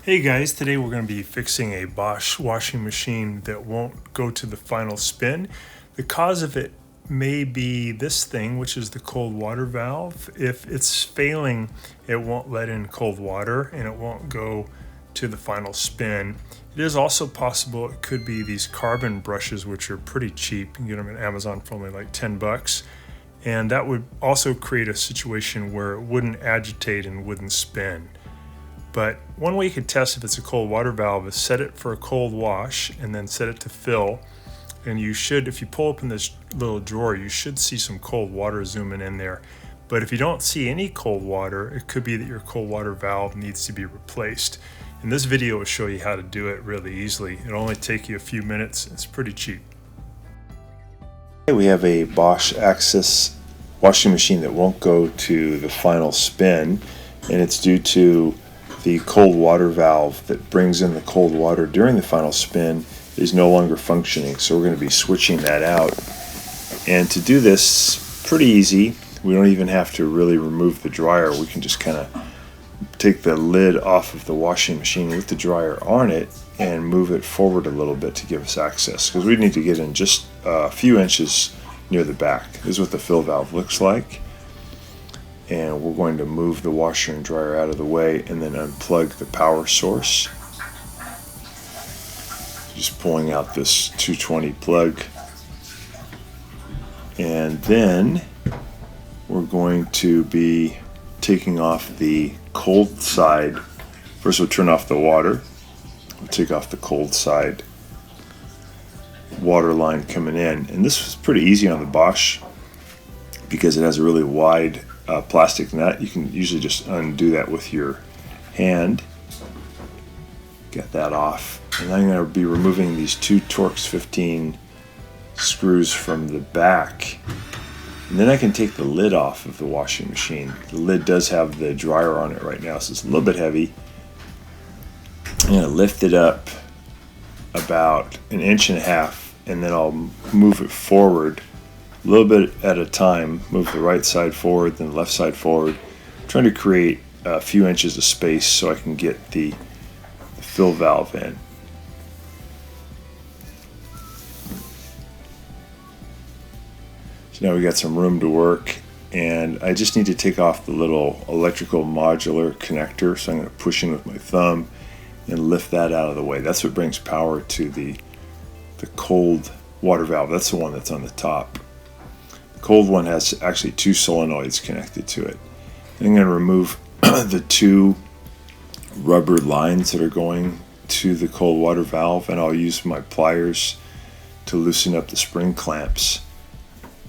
Hey guys, today we're going to be fixing a Bosch washing machine that won't go to the final spin. The cause of it may be this thing, which is the cold water valve. If it's failing, it won't let in cold water and it won't go to the final spin. It is also possible it could be these carbon brushes, which are pretty cheap. You can get them at Amazon for only like 10 bucks. And that would also create a situation where it wouldn't agitate and wouldn't spin. But one way you could test if it's a cold water valve is set it for a cold wash and then set it to fill. And you should, if you pull open this little drawer, you should see some cold water zooming in there. But if you don't see any cold water, it could be that your cold water valve needs to be replaced. And this video will show you how to do it really easily. It'll only take you a few minutes. It's pretty cheap. We have a Bosch Access washing machine that won't go to the final spin, and it's due to the cold water valve that brings in the cold water during the final spin is no longer functioning. So we're going to be switching that out. And to do this, pretty easy. We don't even have to really remove the dryer. We can just kind of take the lid off of the washing machine with the dryer on it and move it forward a little bit to give us access, because we need to get in just a few inches near the back. This is what the fill valve looks like. And we're going to move the washer and dryer out of the way and then unplug the power source. Just pulling out this 220 plug. And then we're going to be taking off the cold side. First we'll turn off the water. We'll take off the cold side water line coming in. And this was pretty easy on the Bosch because it has a really wide plastic nut. You can usually just undo that with your hand. Get that off. And I'm going to be removing these two Torx 15 screws from the back. And then I can take the lid off of the washing machine. The lid does have the dryer on it right now, so it's a little bit heavy. I'm going to lift it up about 1.5 inches, and then I'll move it forward a little bit at a time. Move the right side forward, then the left side forward. I'm trying to create a few inches of space so I can get the fill valve in. So now we got some room to work, and I just need to take off the little electrical modular connector. So I'm going to push in with my thumb and lift that out of the way. That's what brings power to the cold water valve. That's the one that's on the top. The cold one has actually two solenoids connected to it. I'm going to remove the two rubber lines that are going to the cold water valve, and I'll use my pliers to loosen up the spring clamps.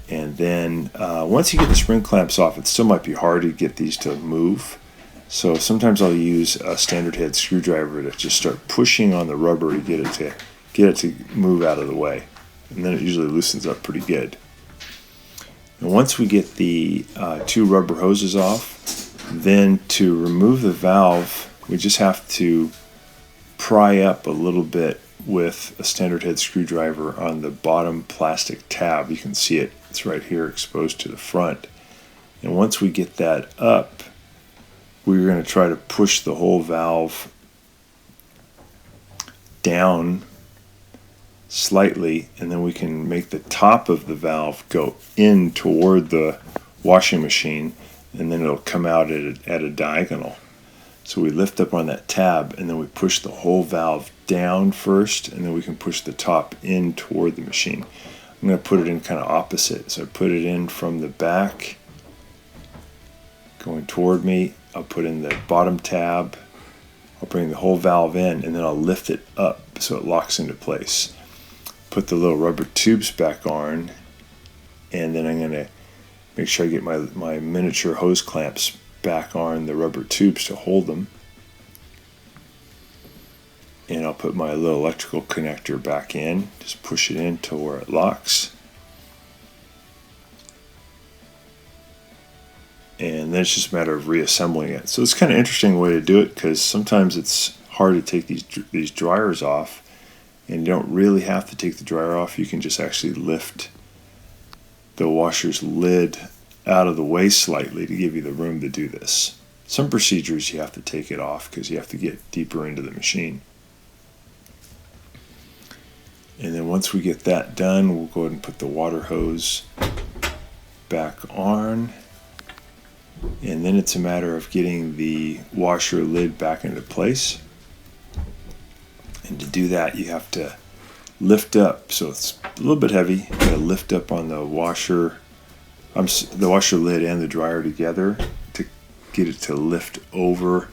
And then once you get the spring clamps off, it still might be hard to get these to move. So sometimes I'll use a standard head screwdriver to just start pushing on the rubber to get it to move out of the way. And then it usually loosens up pretty good. And once we get the two rubber hoses off, then to remove the valve, we just have to pry up a little bit with a standard head screwdriver on the bottom plastic tab. You can see it. It's right here exposed to the front. And once we get that up, we're going to try to push the whole valve down slightly, and then we can make the top of the valve go in toward the washing machine, and then it'll come out at a diagonal. So we lift up on that tab, and then we push the whole valve down first, and then we can push the top in toward the machine. I'm going to put it in kind of opposite. So I put it in from the back, going toward me. I'll put in the bottom tab. I'll bring the whole valve in, and then I'll lift it up so it locks into place. Put the little rubber tubes back on, and then I'm going to make sure I get my miniature hose clamps back on the rubber tubes to hold them. And I'll put my little electrical connector back in, just push it in to where it locks. And then it's just a matter of reassembling it. So it's kind of an interesting way to do it, because sometimes it's hard to take these dryers off, and you don't really have to take the dryer off. You can just actually lift the washer's lid out of the way slightly to give you the room to do this. Some procedures you have to take it off because you have to get deeper into the machine. And then once we get that done, we'll go ahead and put the water hose back on. And then it's a matter of getting the washer lid back into place. And to do that, you have to lift up. So it's a little bit heavy. You gotta lift up on the washer lid and the dryer together to get it to lift over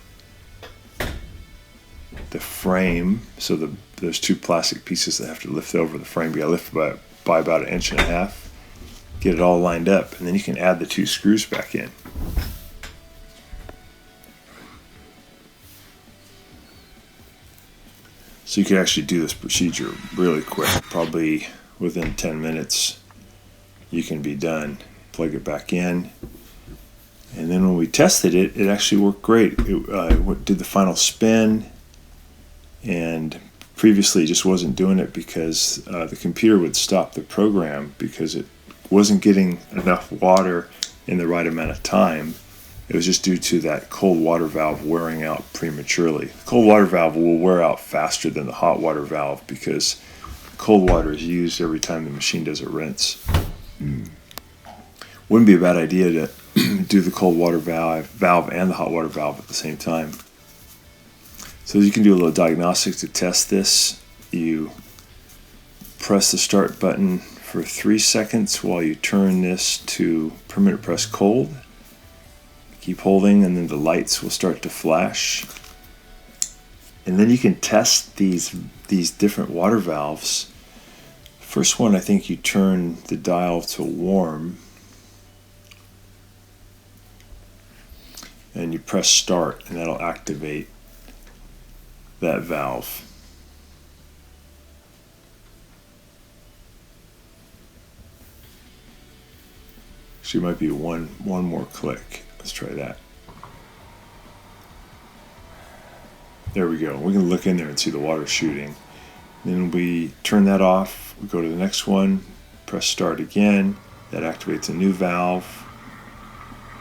the frame. So there's two plastic pieces that have to lift over the frame. You gotta lift by about 1.5 inches. Get it all lined up, and then you can add the 2 screws back in. So you can actually do this procedure really quick. Probably within 10 minutes you can be done. Plug it back in. And then when we tested it, it actually worked great. It did the final spin, and previously it just wasn't doing it because the computer would stop the program because it wasn't getting enough water in the right amount of time. It was just due to that cold water valve wearing out prematurely. The cold water valve will wear out faster than the hot water valve because cold water is used every time the machine does a rinse. Wouldn't be a bad idea to do the cold water valve and the hot water valve at the same time. So you can do a little diagnostics to test this. You press the start button for 3 seconds while you turn this to permanent press cold. Keep holding, and then the lights will start to flash. And then you can test these different water valves. First one, I think you turn the dial to warm, and you press start, and that'll activate that valve. Actually, it might be one more click. Let's try that. There we go. We can look in there and see the water shooting. Then we turn that off. We go to the next one, press start again. That activates a new valve.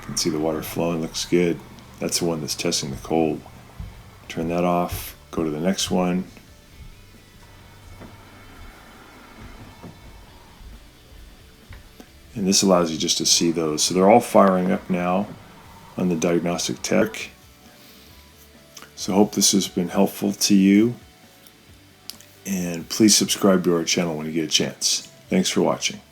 You can see the water flowing, looks good. That's the one that's testing the cold. Turn that off, go to the next one. And this allows you just to see those. So they're all firing up now on the diagnostic tech. So I hope this has been helpful to you. And please subscribe to our channel when you get a chance. Thanks for watching.